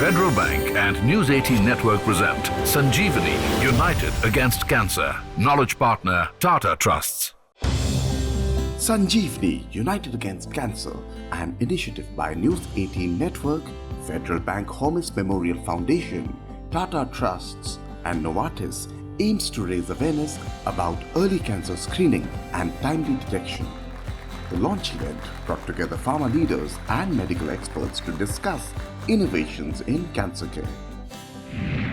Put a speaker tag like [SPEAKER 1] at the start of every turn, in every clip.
[SPEAKER 1] Federal Bank and News 18 Network present Sanjeevani, United Against Cancer. Knowledge partner, Tata Trusts.
[SPEAKER 2] Sanjeevani, United Against Cancer, an initiative by News 18 Network, Federal Bank Homis Memorial Foundation, Tata Trusts and Novartis aims to raise awareness about early cancer screening and timely detection. The launch event brought together pharma leaders and medical experts to discuss innovations in cancer care.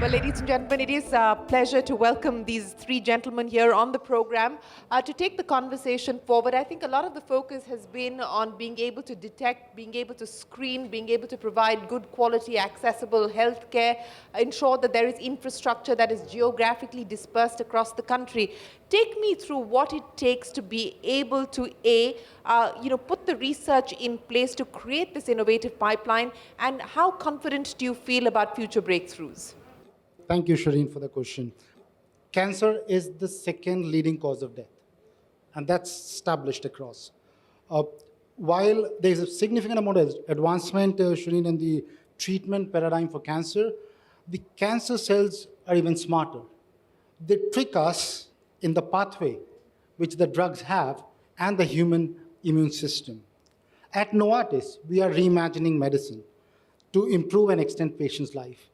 [SPEAKER 3] Well, ladies and gentlemen, it is a pleasure to welcome these three gentlemen here on the program to take the conversation forward. I think a lot of the focus has been on being able to detect, being able to screen, being able to provide good quality, accessible healthcare, ensure that there is infrastructure that is geographically dispersed across the country. Take me through what it takes to be able to put the research in place to create this innovative pipeline, and how confident do you feel about future breakthroughs?
[SPEAKER 4] Thank you, Shireen, for the question. Cancer is the second leading cause of death, and that's established across. While there's a significant amount of advancement, Shireen, in the treatment paradigm for cancer, the cancer cells are even smarter. They trick us in the pathway which the drugs have and the human immune system. At Novartis, we are reimagining medicine to improve and extend patients' life.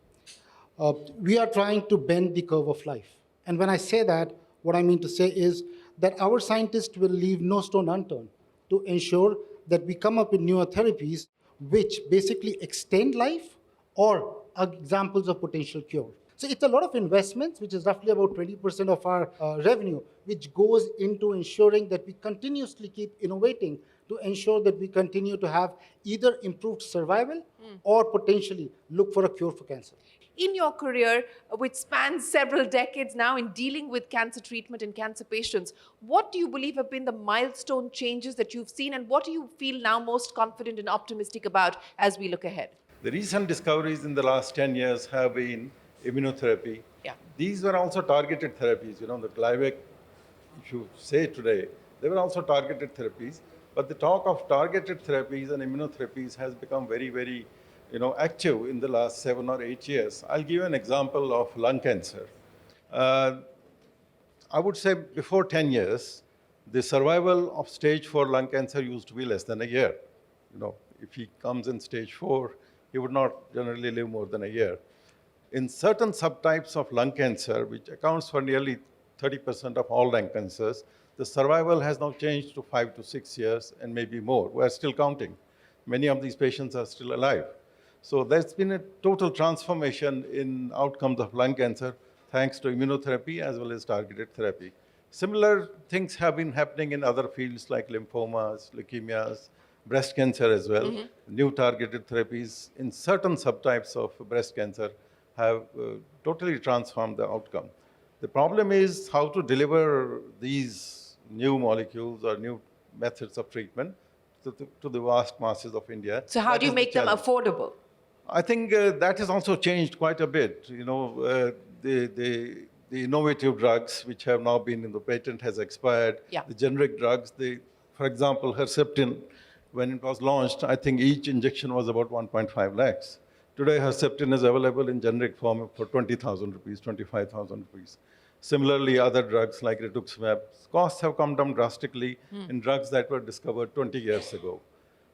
[SPEAKER 4] We are trying to bend the curve of life. And when I say that, what I mean to say is that our scientists will leave no stone unturned to ensure that we come up with newer therapies which basically extend life or are examples of potential cure. So it's a lot of investments, which is roughly about 20% of our revenue, which goes into ensuring that we continuously keep innovating to ensure that we continue to have either improved survival or potentially look for a cure for cancer.
[SPEAKER 3] In your career, which spans several decades now in dealing with cancer treatment and cancer patients, what do you believe have been the milestone changes that you've seen, and what do you feel now most confident and optimistic about as we look ahead?
[SPEAKER 5] The recent discoveries in the last 10 years have been immunotherapy.
[SPEAKER 3] Yeah.
[SPEAKER 5] These were also targeted therapies. You know, the Glyvac, if you say today, they were also targeted therapies. But the talk of targeted therapies and immunotherapies has become very, very active in the last 7 or 8 years. I'll give you an example of lung cancer. I would say before 10 years, the survival of stage 4 lung cancer used to be less than a year. If he comes in stage 4, he would not generally live more than a year. In certain subtypes of lung cancer, which accounts for nearly 30% of all lung cancers, the survival has now changed to 5 to 6 years and maybe more. We're still counting. Many of these patients are still alive. So there's been a total transformation in outcomes of lung cancer thanks to immunotherapy as well as targeted therapy. Similar things have been happening in other fields like lymphomas, leukemias, breast cancer as well. New targeted therapies in certain subtypes of breast cancer have totally transformed the outcome. The problem is how to deliver these new molecules or new methods of treatment to the vast masses of India.
[SPEAKER 3] So how do you make them affordable?
[SPEAKER 5] I think that has also changed quite a bit. The innovative drugs, which have now been in the patent, has expired.
[SPEAKER 3] Yeah.
[SPEAKER 5] The generic drugs, for example, Herceptin, when it was launched, I think each injection was about 1.5 lakhs. Today, Herceptin is available in generic form for 20,000 rupees, 25,000 rupees. Similarly, other drugs like rituximab, costs have come down drastically in drugs that were discovered 20 years ago.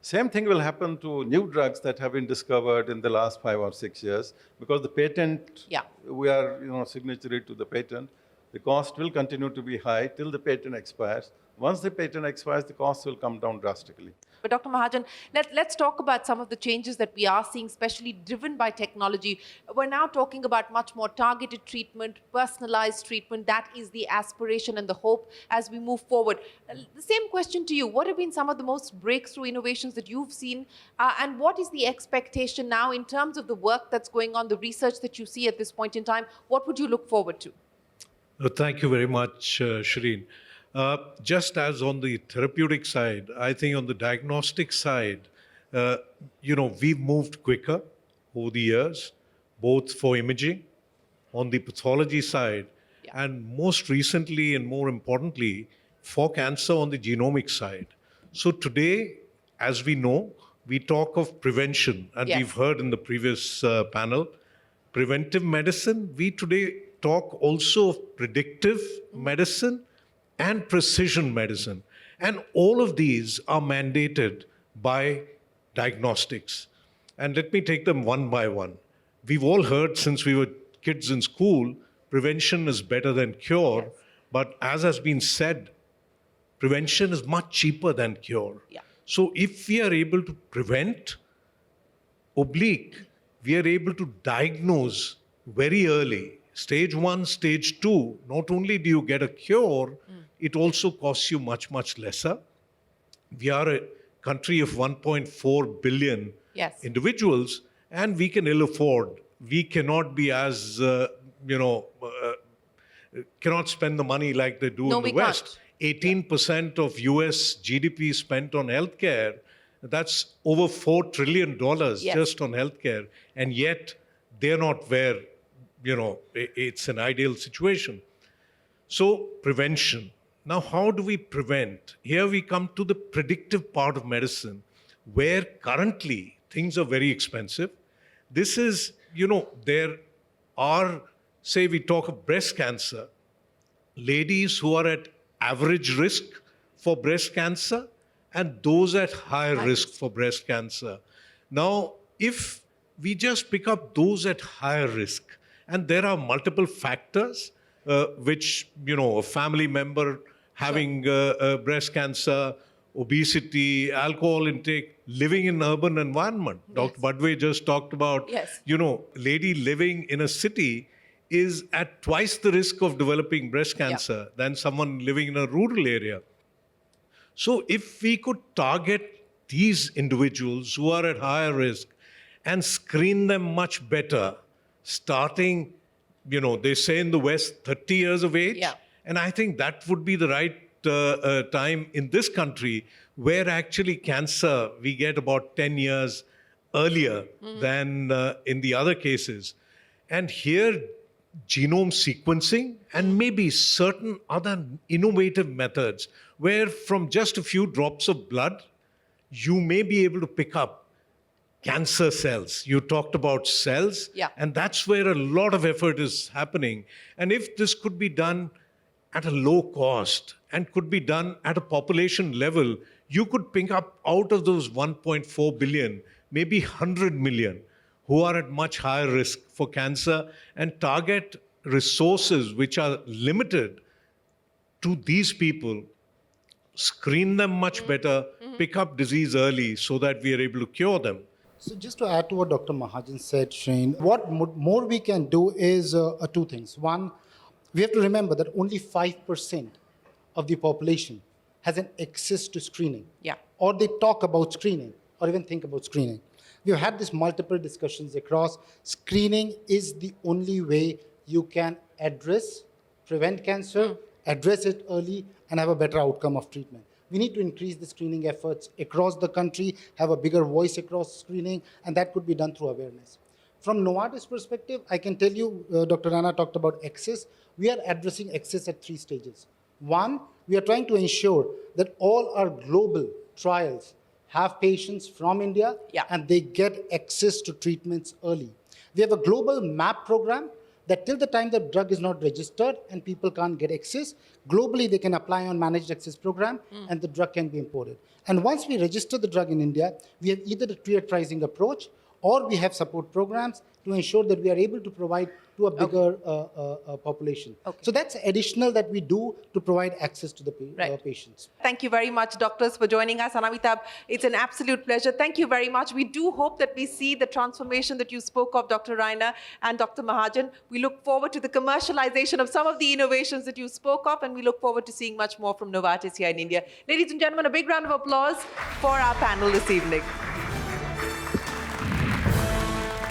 [SPEAKER 5] Same thing will happen to new drugs that have been discovered in the last 5 or 6 years, because the patent, we are signatory to the patent. The cost will continue to be high till the patent expires. Once the patent expires, the costs will come down drastically.
[SPEAKER 3] But Dr. Mahajan, let's talk about some of the changes that we are seeing, especially driven by technology. We're now talking about much more targeted treatment, personalized treatment. That is the aspiration and the hope as we move forward. The same question to you. What have been some of the most breakthrough innovations that you've seen? And what is the expectation now in terms of the work that's going on, the research that you see at this point in time? What would you look forward to?
[SPEAKER 6] Thank you very much, Shireen. Just as on the therapeutic side, I think on the diagnostic side, we've moved quicker over the years, both for imaging, on the pathology side, and most recently and more importantly, for cancer on the genomic side. So today, as we know, we talk of prevention, and
[SPEAKER 3] Yes.
[SPEAKER 6] we've heard in the previous panel, preventive medicine. We today talk also of predictive medicine and precision medicine. And all of these are mandated by diagnostics. And let me take them one by one. We've all heard since we were kids in school, prevention is better than cure.
[SPEAKER 3] Yes.
[SPEAKER 6] But as has been said, prevention is much cheaper than cure.
[SPEAKER 3] Yeah.
[SPEAKER 6] So if we are able to prevent, we are able to diagnose very early. Stage 1, stage 2, not only do you get a cure, it also costs you much, much lesser. We are a country of 1.4 billion
[SPEAKER 3] Yes.
[SPEAKER 6] individuals, and we can ill afford. We cannot be as, cannot spend the money like they do
[SPEAKER 3] No,
[SPEAKER 6] in the
[SPEAKER 3] we can't.
[SPEAKER 6] West. 18% of US GDP spent on healthcare. That's over $4 trillion
[SPEAKER 3] Yes.
[SPEAKER 6] just on healthcare. And yet they're not where, it's an ideal situation. So prevention. Now, how do we prevent? Here we come to the predictive part of medicine, where currently things are very expensive. This is, there are, say we talk of breast cancer, ladies who are at average risk for breast cancer and those at higher risk for breast cancer. Now, if we just pick up those at higher risk, and there are multiple factors which, a family member having breast cancer, obesity, alcohol intake, living in urban environment. Dr. Badwe just talked about,
[SPEAKER 3] Yes.
[SPEAKER 6] Lady living in a city is at twice the risk of developing breast cancer than someone living in a rural area. So if we could target these individuals who are at higher risk and screen them much better, starting, they say in the West, 30 years of age.
[SPEAKER 3] Yeah.
[SPEAKER 6] And I think that would be the right time in this country, where actually cancer, we get about 10 years earlier than in the other cases. And here, genome sequencing and maybe certain other innovative methods, where from just a few drops of blood, you may be able to pick up cancer cells. You talked about cells, and that's where a lot of effort is happening. And if this could be done at a low cost and could be done at a population level, you could pick up out of those 1.4 billion, maybe 100 million who are at much higher risk for cancer, and target resources which are limited to these people, screen them much better, pick up disease early so that we are able to cure them.
[SPEAKER 4] So just to add to what Dr. Mahajan said, Shane, what more we can do is two things. One, we have to remember that only 5% of the population has an access to screening.
[SPEAKER 3] Yeah.
[SPEAKER 4] Or they talk about screening or even think about screening. We've had this multiple discussions across. Screening is the only way you can prevent cancer, address it early, and have a better outcome of treatment. We need to increase the screening efforts across the country, have a bigger voice across screening, and that could be done through awareness. From Novartis perspective, I can tell you, Dr. Rana talked about access. We are addressing access at 3 stages. One, we are trying to ensure that all our global trials have patients from India and they get access to treatments early. We have a global MAP program that till the time the drug is not registered and people can't get access, globally they can apply on managed access program and the drug can be imported. And once we register the drug in India, we have either the tiered pricing approach or we have support programs to ensure that we are able to provide to a bigger population. So that's additional that we do to provide access to the patients.
[SPEAKER 3] Thank you very much, doctors, for joining us. And Amitabh, it's an absolute pleasure. Thank you very much. We do hope that we see the transformation that you spoke of, Dr. Raina and Dr. Mahajan. We look forward to the commercialization of some of the innovations that you spoke of, and we look forward to seeing much more from Novartis here in India. Ladies and gentlemen, a big round of applause for our panel this evening.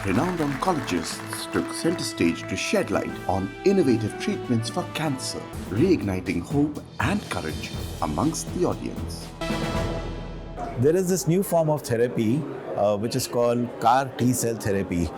[SPEAKER 2] Renowned oncologists took center stage to shed light on innovative treatments for cancer, reigniting hope and courage amongst the audience.
[SPEAKER 7] There is this new form of therapy which is called CAR T-cell therapy.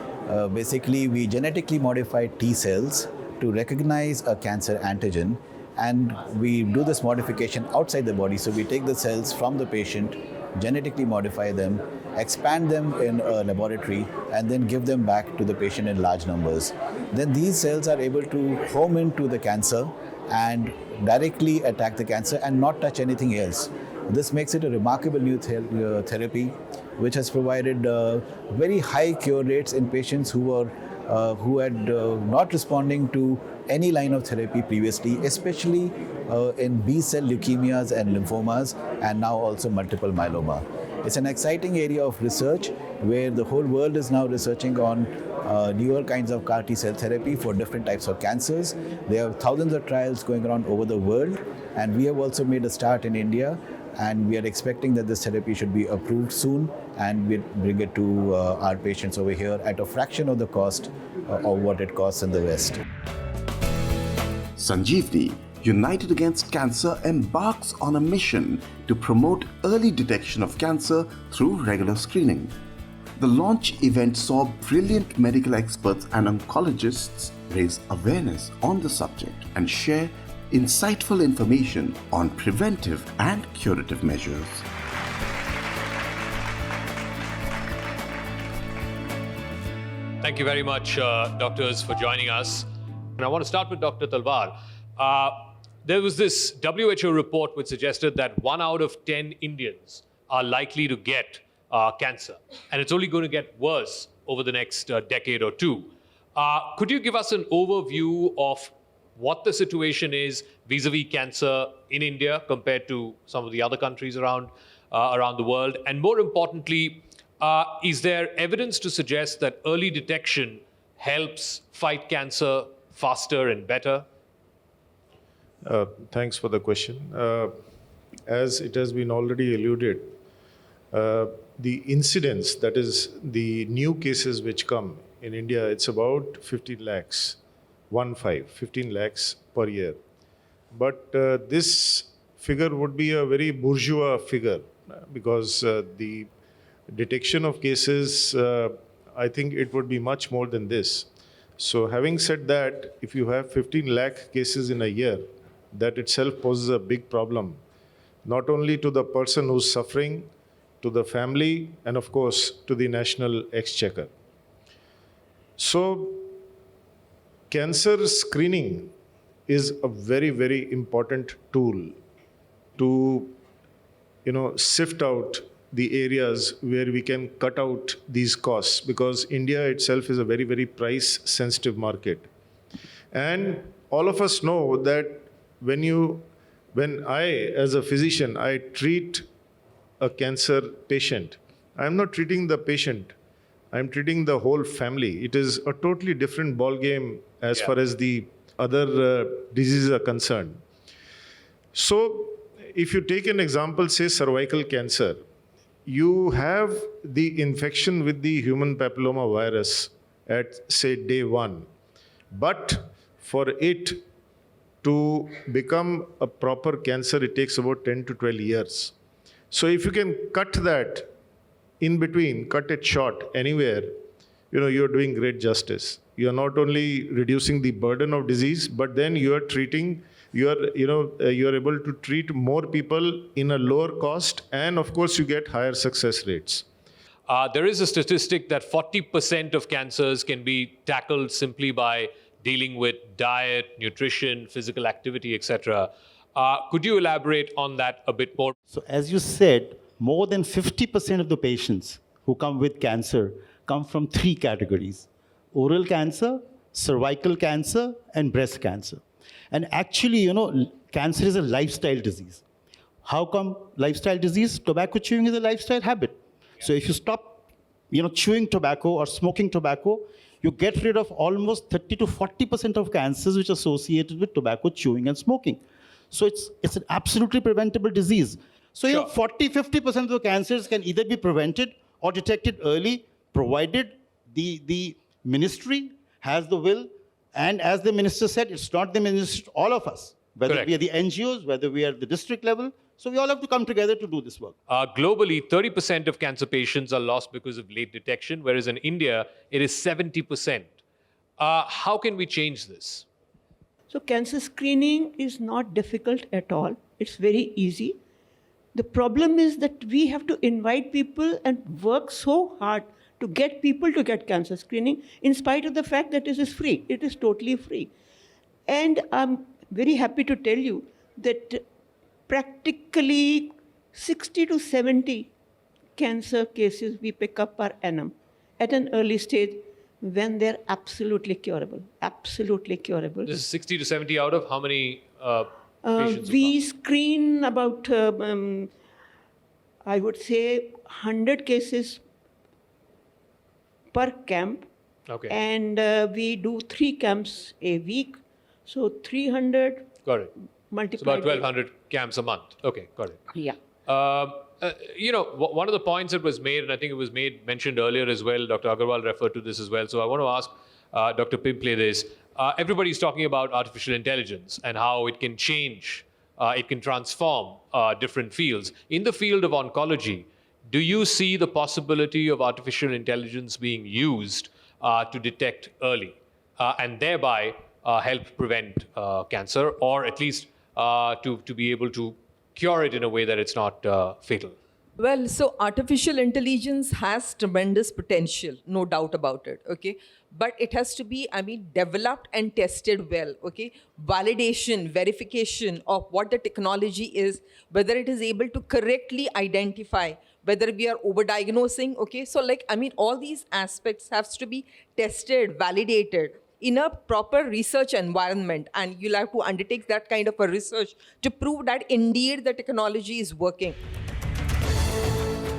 [SPEAKER 7] Basically, we genetically modify T cells to recognize a cancer antigen, and we do this modification outside the body. So we take the cells from the patient, genetically modify them, expand them in a laboratory, and then give them back to the patient in large numbers. Then these cells are able to home into the cancer and directly attack the cancer and not touch anything else. This makes it a remarkable new therapy, which has provided very high cure rates in patients who had not responding to any line of therapy previously, especially in B-cell leukemias and lymphomas, and now also multiple myeloma. It's an exciting area of research where the whole world is now researching on newer kinds of CAR T-cell therapy for different types of cancers. There are thousands of trials going around over the world, and we have also made a start in India, and we are expecting that this therapy should be approved soon, and we bring it to our patients over here at a fraction of the cost of what it costs in the West.
[SPEAKER 2] Sanjeevani, United Against Cancer, embarks on a mission to promote early detection of cancer through regular screening. The launch event saw brilliant medical experts and oncologists raise awareness on the subject and share insightful information on preventive and curative measures.
[SPEAKER 8] Thank you very much, doctors, for joining us. And I want to start with Dr. Talwar. There was this WHO report which suggested that 1 out of 10 Indians are likely to get cancer. And it's only going to get worse over the next decade or two. Could you give us an overview of what the situation is vis-a-vis cancer in India compared to some of the other countries around the world? And more importantly, is there evidence to suggest that early detection helps fight cancer faster and better?
[SPEAKER 9] Thanks for the question. As it has been already alluded, the incidence, that is the new cases which come in India, it's about 15 lakhs, 15 lakhs per year. But this figure would be a very bourgeois figure because the detection of cases, I think it would be much more than this. So having said that, if you have 15 lakh cases in a year, that itself poses a big problem, not only to the person who's suffering, to the family, and of course, to the national exchequer. So cancer screening is a very, very important tool to, sift out the areas where we can cut out these costs, because India itself is a very, very price-sensitive market. And all of us know that when I, as a physician, I treat a cancer patient, I'm not treating the patient, I'm treating the whole family. It is a totally different ballgame as far as the other diseases are concerned. So if you take an example, say cervical cancer, you have the infection with the human papilloma virus at, say, day 1. But for it to become a proper cancer, it takes about 10 to 12 years. So if you can cut that in between, cut it short anywhere, you're doing great justice. You're not only reducing the burden of disease, but then you're treating, you're able to treat more people in a lower cost, and of course you get higher success rates.
[SPEAKER 8] There is a statistic that 40% of cancers can be tackled simply by dealing with diet, nutrition, physical activity, etc. Could you elaborate on that a bit more?
[SPEAKER 10] So as you said, more than 50% of the patients who come with cancer come from 3 categories: oral cancer, cervical cancer, and breast cancer. And actually, cancer is a lifestyle disease. How come lifestyle disease? Tobacco chewing is a lifestyle habit. So if you stop, chewing tobacco or smoking tobacco, you get rid of almost 30 to 40% of cancers which are associated with tobacco chewing and smoking. So it's an absolutely preventable disease. So 40-50% of the cancers can either be prevented or detected early, provided the ministry has the will. And as the minister said, it's not the minister, all of us, whether we are the NGOs, whether we are at the district level. So we all have to come together to do this work.
[SPEAKER 8] Globally, 30% of cancer patients are lost because of late detection, whereas in India, it is 70%. How can we change this?
[SPEAKER 11] So cancer screening is not difficult at all. It's very easy. The problem is that we have to invite people and work so hard to get people to get cancer screening, in spite of the fact that it is free. It is totally free. And I'm very happy to tell you that practically 60 to 70 cancer cases we pick up per annum at an early stage when they're absolutely curable. Absolutely curable.
[SPEAKER 8] This is 60 to 70 out of how many patients?
[SPEAKER 11] We screen about, I would say, 100 cases per camp.
[SPEAKER 8] Okay.
[SPEAKER 11] And we do 3 camps a week. So 300
[SPEAKER 8] Got it.
[SPEAKER 11] multiplied.
[SPEAKER 8] It's about 1,200 camps a month. Okay, got it.
[SPEAKER 11] Yeah.
[SPEAKER 8] One of the points that was made, and I think it was mentioned earlier as well, Dr. Agarwal referred to this as well. So I want to ask Dr. Pimple this. Everybody's talking about artificial intelligence and how it can change, it can transform different fields. In the field of oncology, do you see the possibility of artificial intelligence being used to detect early and thereby help prevent cancer, or at least to be able to cure it in a way that it's not fatal?
[SPEAKER 12] Well, so artificial intelligence has tremendous potential, no doubt about it, okay? But it has to be, developed and tested well, okay? Validation, verification of what the technology is, whether it is able to correctly identify, whether we are overdiagnosing, okay? So all these aspects have to be tested, validated in a proper research environment, and you'll have to undertake that kind of a research to prove that indeed the technology is working.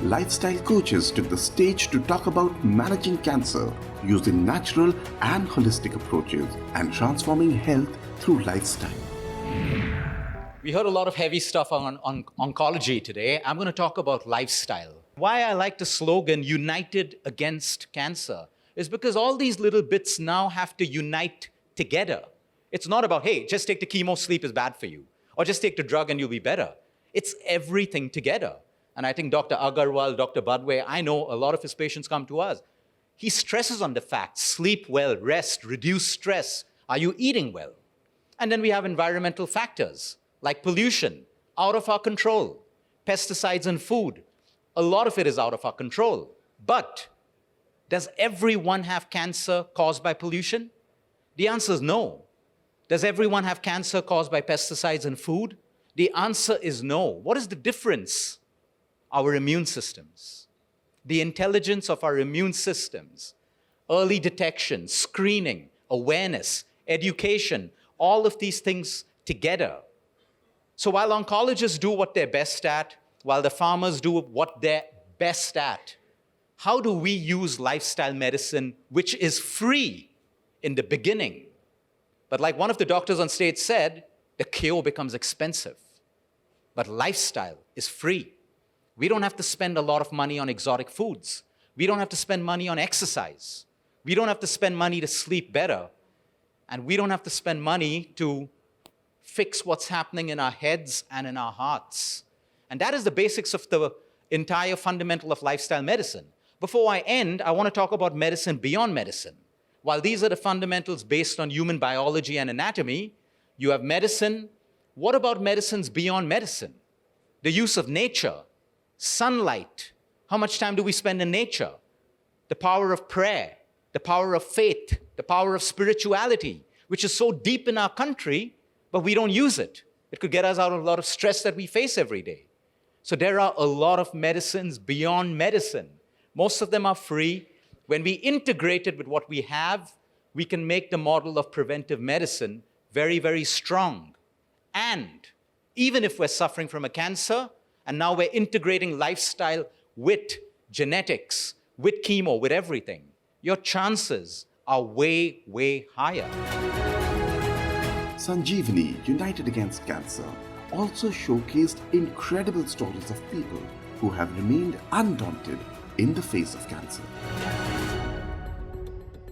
[SPEAKER 2] Lifestyle coaches took the stage to talk about managing cancer using natural and holistic approaches and transforming health through lifestyle.
[SPEAKER 13] We heard a lot of heavy stuff on oncology today. I'm going to talk about lifestyle. Why I like the slogan, United Against Cancer, is because all these little bits now have to unite together. It's not about, hey, just take the chemo, sleep is bad for you, or just take the drug and you'll be better. It's everything together. And I think Dr. Agarwal, Dr. Badwe, I know a lot of his patients come to us. He stresses on the fact, sleep well, rest, reduce stress. Are you eating well? And then we have environmental factors like pollution, out of our control, pesticides in food. A lot of it is out of our control. But does everyone have cancer caused by pollution? The answer is no. Does everyone have cancer caused by pesticides in food? The answer is no. What is the difference? Our immune systems, the intelligence of our immune systems, early detection, screening, awareness, education, all of these things together. So while oncologists do what they're best at, while the farmers do what they're best at, how do we use lifestyle medicine, which is free in the beginning? But like one of the doctors on stage said, the cure becomes expensive. But lifestyle is free. We don't have to spend a lot of money on exotic foods. We don't have to spend money on exercise. We don't have to spend money to sleep better. And we don't have to spend money to fix what's happening in our heads and in our hearts. And that is the basics of the entire fundamental of lifestyle medicine. Before I end, I want to talk about medicine beyond medicine. While these are the fundamentals based on human biology and anatomy, you have medicine. What about medicines beyond medicine? The use of nature, sunlight. How much time do we spend in nature? The power of prayer, the power of faith, the power of spirituality, which is so deep in our country, but we don't use it. It could get us out of a lot of stress that we face every day. So there are a lot of medicines beyond medicine. Most of them are free. When we integrate it with what we have, we can make the model of preventive medicine very, very strong. And even if we're suffering from a cancer, and now we're integrating lifestyle with genetics, with chemo, with everything, your chances are way, way higher.
[SPEAKER 2] Sanjeevani, United Against Cancer, also showcased incredible stories of people who have remained undaunted in the face of cancer.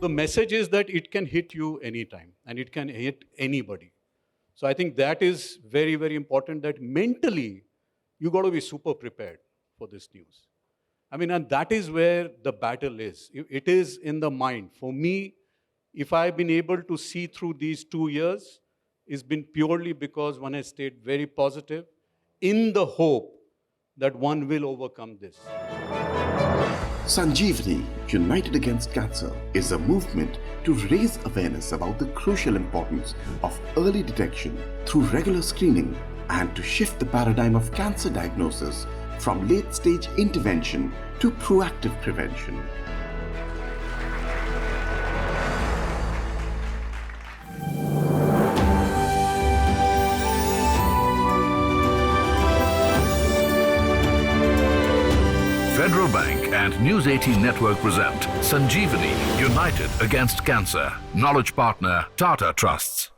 [SPEAKER 14] The message is that it can hit you anytime and it can hit anybody. So I think that is very, very important, that mentally you got to be super prepared for this news. And that is where the battle is. It is in the mind. For me, if I've been able to see through these 2 years, it's been purely because one has stayed very positive in the hope that one will overcome this.
[SPEAKER 2] Sanjeevani, United Against Cancer, is a movement to raise awareness about the crucial importance of early detection through regular screening and to shift the paradigm of cancer diagnosis from late-stage intervention to proactive prevention.
[SPEAKER 1] Federal Bank and News 18 Network present Sanjeevani, United Against Cancer. Knowledge partner, Tata Trusts.